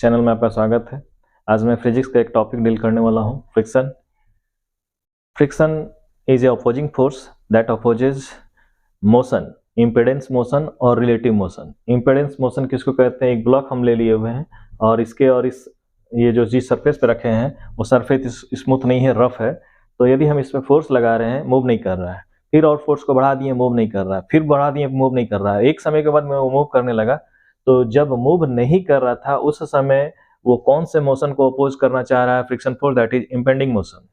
Channel में आपका स्वागत है। आज मैं फिजिक्स का एक टॉपिक डील करने वाला हूँ, friction. Friction is a opposing force that opposes motion, impedance motion और रिलेटिव मोशन। इम्पेडेंस मोशन किसको कहते हैं? एक ब्लॉक हम ले लिए हुए हैं और इसके और इस ये जो जिस सरफेस पे रखे हैं वो सरफेस स्मूथ नहीं है, रफ है। तो यदि हम इसमें फोर्स लगा रहे हैं, मूव नहीं कर रहा है, फिर और फोर्स को बढ़ा दिए, मूव नहीं कर रहा है, फिर बढ़ा दिए, मूव नहीं कर रहा है, एक समय के बाद में वो मूव करने लगा। तो जब मूव नहीं कर रहा था उस समय वो कौन से मोशन को अपोज करना चाह रहा है? Friction force, that is impending motion.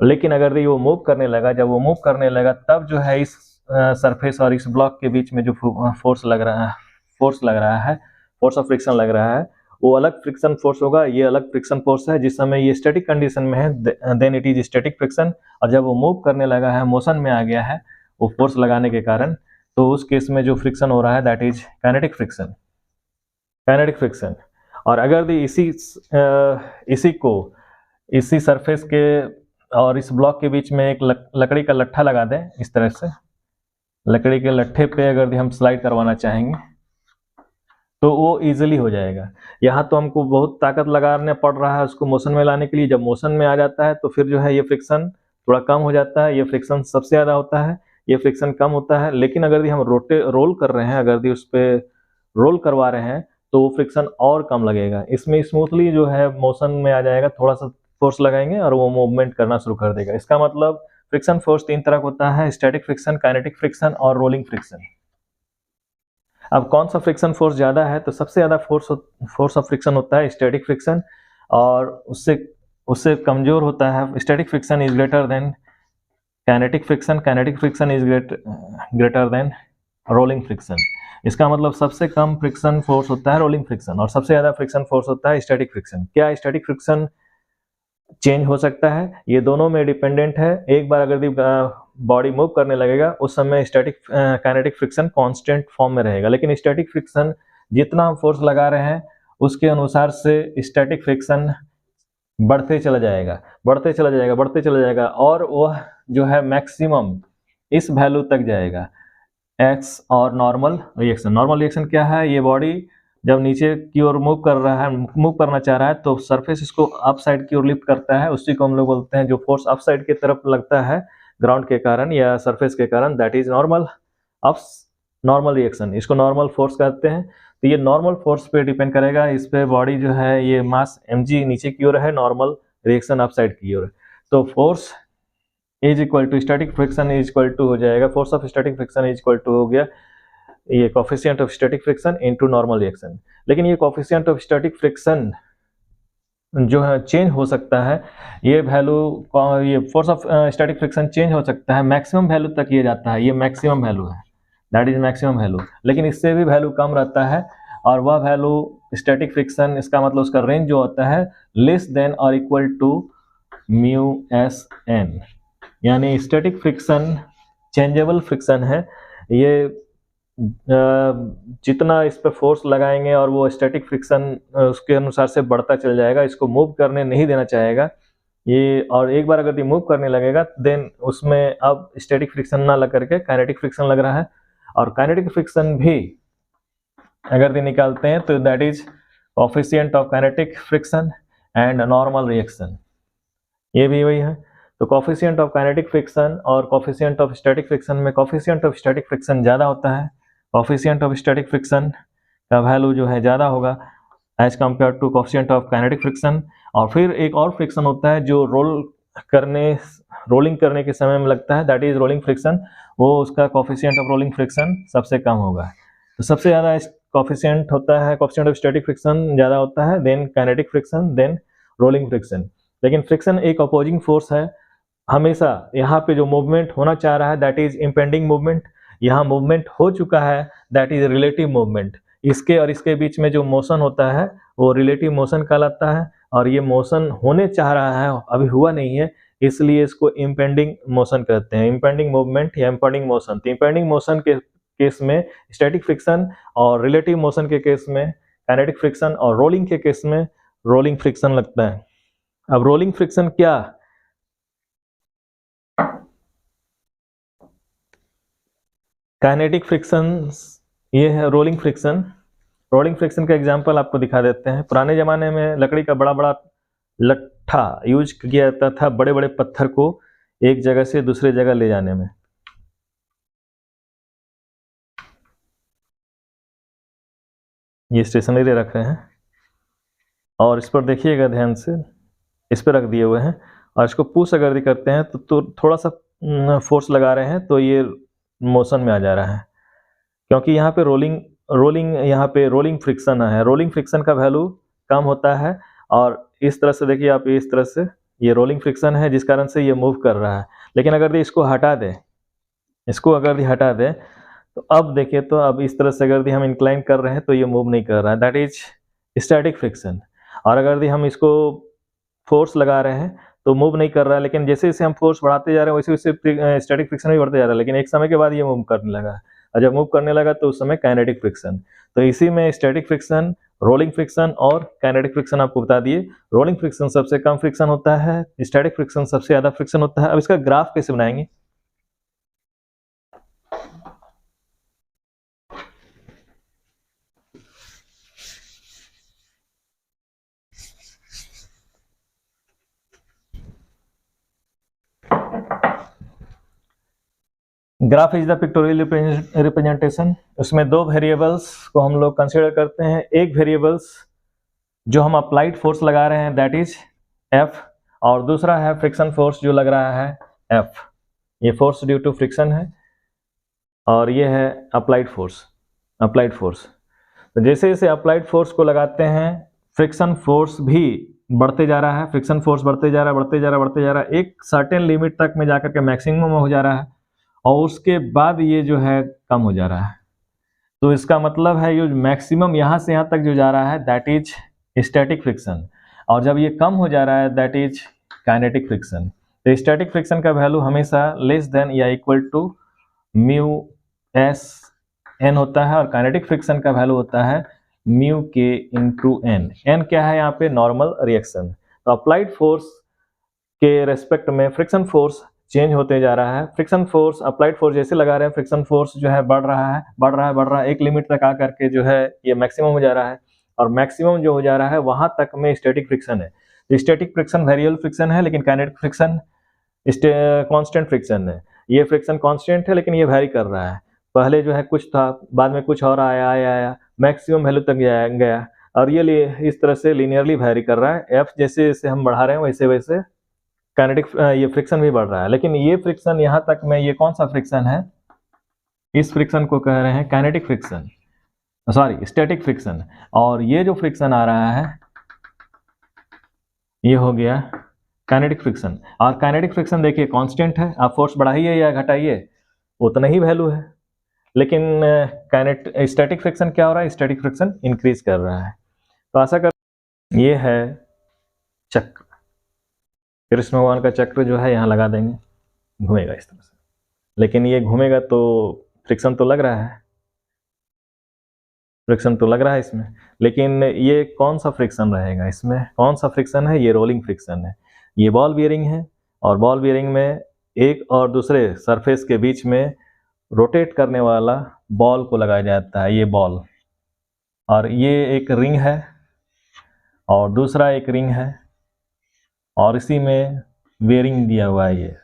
लेकिन अगर वो मूव करने लगा, जब वो मूव करने लगा तब जो है इस सरफेस और इस ब्लॉक के बीच में जो फोर्स लग रहा है, फोर्स ऑफ फ्रिक्शन लग रहा है, वो अलग फ्रिक्शन फोर्स होगा। ये अलग फ्रिक्शन फोर्स है। जिस समय ये स्टैटिक कंडीशन में है then it is static friction, और जब वो मूव करने लगा है, मोशन में आ गया है वो फोर्स लगाने के कारण, तो उस केस में जो फ्रिक्शन हो रहा है that is kinetic friction. Kinetic friction. और अगर इसी सरफेस के और इस ब्लॉक के बीच में एक लकड़ी का लट्ठा लगा दें, इस तरह से लकड़ी के लट्ठे पे अगर हम स्लाइड करवाना चाहेंगे तो वो इजीली हो जाएगा। यहाँ तो हमको बहुत ताकत लगाना पड़ रहा है उसको मोशन में लाने के लिए। जब मोशन में आ जाता है तो फिर जो है ये फ्रिक्शन थोड़ा कम हो जाता है। ये फ्रिक्शन सबसे ज़्यादा होता है, ये फ्रिक्शन कम होता है। लेकिन अगर हम रोल कर रहे हैं, अगर उस पर रोल करवा रहे हैं तो वो फ्रिक्शन और कम लगेगा। इसमें स्मूथली जो है मोशन में आ जाएगा, थोड़ा सा फोर्स लगाएंगे और वो मूवमेंट करना शुरू कर देगा। इसका मतलब फ्रिक्शन फोर्स तीन तरह का होता है: स्टैटिक फ्रिक्शन, काइनेटिक फ्रिक्शन और रोलिंग फ्रिक्शन। अब कौन सा फ्रिक्शन फोर्स ज़्यादा है? तो सबसे ज़्यादा फोर्स ऑफ फ्रिक्शन होता है स्टैटिक फ्रिक्शन, और उससे उससे कमज़ोर होता है static friction is greater than kinetic friction, kinetic friction is greater than rolling friction. इसका मतलब सबसे कम फ्रिक्शन फोर्स होता है रोलिंग फ्रिक्शन और सबसे ज़्यादा फ्रिक्शन फोर्स होता है स्टैटिक फ्रिक्शन। क्या स्टैटिक फ्रिक्शन चेंज हो सकता है? ये दोनों में डिपेंडेंट है। एक बार अगर बॉडी मूव करने लगेगा उस समय static kinetic friction constant form में रहेगा, लेकिन स्टैटिक फ्रिक्शन जितना हम फोर्स लगा रहे हैं उसके अनुसार से स्टैटिक फ्रिक्शन बढ़ते चला जाएगा, बढ़ते चला जाएगा, बढ़ते चला जाएगा, और वह जो है मैक्सिमम इस वैल्यू तक जाएगा एक्स। और नॉर्मल रिएक्शन क्या है? ये बॉडी जब नीचे की ओर मूव कर रहा है, मूव करना चाह रहा है, तो सरफेस इसको अप साइड की ओर लिफ्ट करता है। उसी को हम लोग बोलते हैं, जो फोर्स अप साइड की तरफ लगता है ग्राउंड के कारण या सरफेस के कारण, दैट इज नॉर्मल रिएक्शन। इसको नॉर्मल फोर्स कहते हैं। तो ये नॉर्मल फोर्स पे डिपेंड करेगा। इस पे बॉडी जो है ये मास mg नीचे की ओर है, नॉर्मल रिएक्शन अप साइड की ओर। तो force is equal to static friction is equal to हो जाएगा, force of static friction is equal to हो गया ये coefficient of static friction into normal reaction. लेकिन ये कोफिशिएंट ऑफ स्टैटिक फ्रिक्शन जो है चेंज हो सकता है। ये force of static friction change हो सकता है, मैक्सिमम वैल्यू तक ये जाता है। ये मैक्सिमम वैल्यू है, दैट इज मैक्सिमम वैल्यू। लेकिन इससे भी वैल्यू कम रहता है, और वह वैल्यू स्टैटिक फ्रिक्शन, इसका मतलब उसका रेंज जो होता है लेस देन और equal to mu S N. यानी स्टैटिक फ्रिक्शन चेंजेबल फ्रिक्शन है। ये जितना इस पर फोर्स लगाएंगे और वो स्टैटिक फ्रिक्शन उसके अनुसार से बढ़ता चल जाएगा, इसको मूव करने नहीं देना चाहेगा ये। और एक बार अगर ये मूव करने लगेगा देन उसमें अब स्टैटिक फ्रिक्शन ना लग करके काइनेटिक फ्रिक्शन लग रहा है। और काइनेटिक फ्रिक्शन भी अगर ये निकालते हैं तो that is coefficient of kinetic friction and normal reaction, ये भी वही है। तो कोफिशिएंट ऑफ काइनेटिक फ्रिक्शन और कोफिशिएंट ऑफ स्टैटिक फ्रिक्शन में कोफिशिएंट ऑफ स्टैटिक फ्रिक्शन ज़्यादा होता है। कोफिशिएंट ऑफ स्टैटिक फ्रिक्शन का वैल्यू जो है ज़्यादा होगा as compare to coefficient of kinetic friction. और फिर एक और फ्रिक्शन होता है जो रोलिंग करने के समय में लगता है, दैट इज रोलिंग फ्रिक्शन। वो उसका कोफिशिएंट ऑफ रोलिंग फ्रिक्शन सबसे कम होगा। तो सबसे ज़्यादा कोफिशिएंट होता है, कोफिशिएंट ऑफ स्टैटिक फ्रिक्शन ज़्यादा होता है, then kinetic friction, then rolling friction. लेकिन फ्रिक्शन एक अपोजिंग फोर्स है। हमेशा यहाँ पे जो मूवमेंट होना चाह रहा है दैट इज इम्पेंडिंग मूवमेंट, यहाँ मूवमेंट हो चुका है दैट इज रिलेटिव मूवमेंट। इसके और इसके बीच में जो मोशन होता है वो रिलेटिव मोशन कहलाता है, और ये मोशन होने चाह रहा है, अभी हुआ नहीं है, इसलिए इसको इम्पेंडिंग मोशन कहते हैं, इम्पेंडिंग मूवमेंट या इम्पेंडिंग मोशन। तो इम्पेंडिंग मोशन के केस में स्टैटिक फ्रिक्शन, और रिलेटिव मोशन के केस में काइनेटिक फ्रिक्शन, और रोलिंग के केस में रोलिंग फ्रिक्शन लगता है। अब रोलिंग फ्रिक्शन क्या? काइनेटिक फ्रिक्शन ये है रोलिंग फ्रिक्शन। रोलिंग फ्रिक्शन का एग्जांपल आपको दिखा देते हैं। पुराने ज़माने में लकड़ी का बड़ा बड़ा लट्ठा यूज किया जाता था बड़े बड़े पत्थर को एक जगह से दूसरे जगह ले जाने में। ये स्टेशनरी रख रहे हैं और इस पर देखिएगा ध्यान से, इस पर रख दिए हुए हैं और इसको पुश अगर करते हैं तो थोड़ा सा फोर्स लगा रहे हैं तो ये मोशन में आ जा रहा है, क्योंकि यहाँ पे यहाँ पे रोलिंग फ्रिक्शन है। रोलिंग फ्रिक्शन का वैल्यू कम होता है और इस तरह से देखिए आप, इस तरह से ये रोलिंग फ्रिक्शन है जिस कारण से ये मूव कर रहा है। लेकिन अगर इसको हटा दें, इसको अगर हटा दें तो अब देखिए, तो अब इस तरह से अगर हम इंक्लाइन कर रहे हैं तो ये मूव नहीं कर रहा है, दैट इज स्टैटिक फ्रिक्शन। और अगर हम इसको फोर्स लगा रहे हैं तो मूव नहीं कर रहा है, लेकिन जैसे जैसे हम फोर्स बढ़ाते जा रहे हैं वैसे वैसे स्टैटिक फ्रिक्शन भी बढ़ते जा रहा है, लेकिन एक समय के बाद ये मूव करने लगा और जब मूव करने लगा तो उस समय काइनेटिक फ्रिक्शन। तो इसी में स्टैटिक फ्रिक्शन, रोलिंग फ्रिक्शन और काइनेटिक फ्रिक्शन आपको बता दिए। रोलिंग फ्रिक्शन सबसे कम फ्रिक्शन होता है, स्टैटिक फ्रिक्शन सबसे ज़्यादा फ्रिक्शन होता है। अब इसका ग्राफ कैसे बनाएंगे? Graph is the pictorial representation. उसमें दो वेरिएबल्स को हम लोग कंसीडर करते हैं। एक वेरिएबल्स जो हम अप्लाइड फोर्स लगा रहे हैं दैट इज एफ, और दूसरा है फ्रिक्शन फोर्स जो लग रहा है एफ। ये फोर्स ड्यू टू फ्रिक्शन है और ये है अप्लाइड फोर्स। अप्लाइड फोर्स, तो जैसे जैसे अप्लाइड फोर्स को लगाते हैं फ्रिक्शन फोर्स भी बढ़ते जा रहा है। फ्रिक्शन फोर्स बढ़ते जा रहा है, बढ़ते जा रहा है, बढ़ते जा रहा है, एक सर्टेन लिमिट तक में जाकर के मैक्सिमम हो जा रहा है और उसके बाद ये जो है कम हो जा रहा है। तो इसका मतलब है ये मैक्सिमम यहाँ से यहाँ तक जो जा रहा है दैट इज स्टैटिक फ्रिक्शन, और जब ये कम हो जा रहा है दैट इज काइनेटिक फ्रिक्शन। तो स्टैटिक फ्रिक्शन का वैल्यू हमेशा लेस देन या equal to mu S N होता है और काइनेटिक फ्रिक्शन का वैल्यू होता है म्यू के इंटू एन। एन क्या है यहाँ पे? Normal reaction. तो अप्लाइड फोर्स के रेस्पेक्ट में फ्रिक्शन फोर्स चेंज होते जा रहा है। फ्रिक्शन फोर्स, अप्लाइड फोर्स जैसे लगा रहे हैं फ्रिक्शन फोर्स जो है बढ़ रहा है, बढ़ रहा है, बढ़ रहा है, एक लिमिट तक आकर के जो है ये मैक्सिमम हो जा रहा है और मैक्सिमम जो हो जा रहा है वहां तक में स्टैटिक फ्रिक्शन है। तो स्टैटिक फ्रिक्शन वेरिएबल फ्रिक्शन है, लेकिन काइनेटिक फ्रिक्शन कांस्टेंट फ्रिक्शन है। ये फ्रिक्शन कांस्टेंट है लेकिन ये वैरी कर रहा है, पहले जो है कुछ था, बाद में कुछ और आया, मैक्सिमम वैल्यू तक गया और ये इस तरह से लीनियरली वैरी कर रहा है। एफ जैसे जैसे हम बढ़ा रहे हैं वैसे वैसे काइनेटिक ये फ्रिक्शन भी बढ़ रहा है। लेकिन ये फ्रिक्शन यहाँ तक में ये कौन सा फ्रिक्शन है? इस फ्रिक्शन को कह रहे हैं kinetic friction, sorry static friction. और ये जो फ्रिक्शन आ रहा है ये हो गया काइनेटिक फ्रिक्शन। और काइनेटिक फ्रिक्शन देखिए कांस्टेंट है, आप फोर्स बढ़ाइए या घटाइए उतना ही वैल्यू है। लेकिन स्टैटिक फ्रिक्शन क्या हो रहा है? स्टैटिक फ्रिक्शन इंक्रीज कर रहा है। तो आशा कर, ये है चक्र, कृष्ण भगवान का चक्र जो है यहाँ लगा देंगे, घूमेगा इस तरह से। लेकिन ये घूमेगा तो फ्रिक्शन तो लग रहा है, फ्रिक्शन तो लग रहा है इसमें, लेकिन ये कौन सा फ्रिक्शन रहेगा इसमें? कौन सा फ्रिक्शन है? ये रोलिंग फ्रिक्शन है। ये बॉल बियरिंग है और बॉल बियरिंग में एक और दूसरे सरफेस के बीच में रोटेट करने वाला बॉल को लगाया जाता है, ये बॉल। और ये एक रिंग है और दूसरा एक रिंग है और इसी में बेयरिंग दिया हुआ है, ये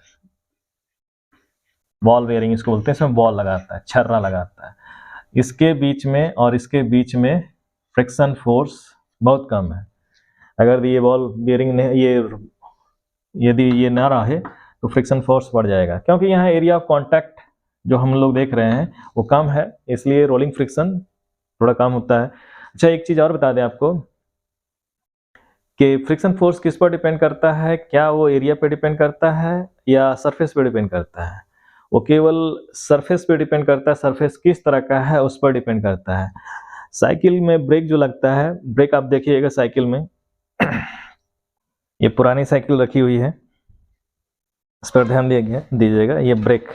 बॉल बेयरिंग इसको बोलते हैं। इसमें बॉल लगाता है, छर्रा लगाता है। इसके बीच में और इसके बीच में फ्रिक्शन फोर्स बहुत कम है। अगर ये बॉल बेयरिंग ने यदि ये ना रहे तो फ्रिक्शन फोर्स बढ़ जाएगा, क्योंकि यहाँ एरिया ऑफ कांटेक्ट जो हम लोग देख रहे हैं वो कम है, इसलिए रोलिंग फ्रिक्शन थोड़ा कम होता है। अच्छा, एक चीज़ और बता दें आपको कि फ्रिक्शन फोर्स किस पर डिपेंड करता है? क्या वो एरिया पे डिपेंड करता है या सरफेस पे डिपेंड करता है? वो केवल सरफेस पे डिपेंड करता है। सरफेस किस तरह का है उस पर डिपेंड करता है। साइकिल में ब्रेक जो लगता है, ब्रेक आप देखिएगा साइकिल में ये पुरानी साइकिल रखी हुई है, इस पर ध्यान दीजिएगा। ये ब्रेक,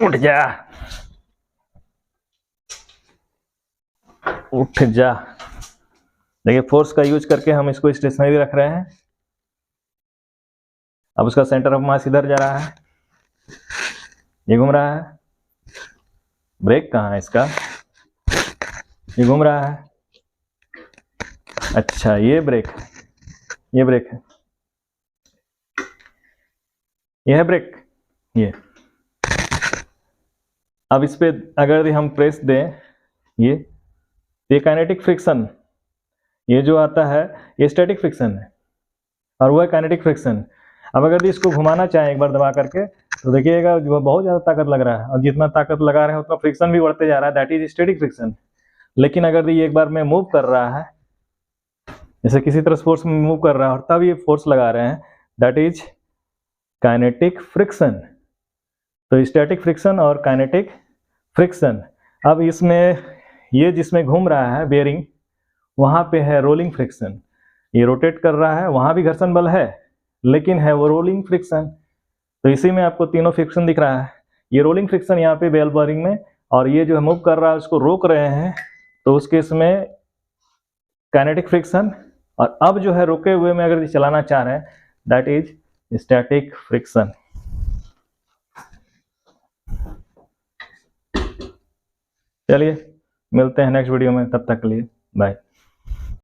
उठ जा, उठ जा। देखिए फोर्स का यूज करके हम इसको स्टेशनरी रख रहे हैं अब उसका सेंटर ऑफ मास इधर जा रहा है, ये घूम रहा है। ब्रेक कहाँ है इसका, ये घूम रहा है। अच्छा ये ब्रेक है, ये ब्रेक है, ये है ब्रेक, ये। अब इस पे अगर हम प्रेस दें ये काइनेटिक फ्रिक्शन, ये जो आता है ये स्टैटिक फ्रिक्शन है और वो है काइनेटिक फ्रिक्शन। अब अगर इसको घुमाना चाहें एक बार दबा करके तो देखिएगा जो बहुत ज़्यादा ताकत लग रहा है, और जितना ताकत लगा रहे हैं उतना फ्रिक्शन भी बढ़ते जा रहा है, दैट इज स्टैटिक फ्रिक्शन। लेकिन अगर ये एक बार में मूव कर रहा है, जैसे किसी तरह फोर्स में मूव कर रहा है और तब ये फोर्स लगा रहे हैं, दैट इज काइनेटिक फ्रिक्शन। तो स्टैटिक फ्रिक्शन और काइनेटिक फ्रिक्शन। अब इसमें ये जिसमें घूम रहा है बेयरिंग, वहाँ पे है रोलिंग फ्रिक्शन, ये रोटेट कर रहा है, वहाँ भी घर्षण बल है लेकिन है वो रोलिंग फ्रिक्शन। तो इसी में आपको तीनों फ्रिक्शन दिख रहा है, ये रोलिंग फ्रिक्शन यहाँ पे बेल बेयरिंग में, और ये जो है मूव कर रहा है उसको रोक रहे हैं, तो उस केस में काइनेटिक फ्रिक्शन। और अब जो है रोके हुए में अगर चलाना चाह रहे हैं, दैट इज स्टैटिक फ्रिक्शन। चलिए मिलते हैं नेक्स्ट वीडियो में, तब तक के लिए बाय।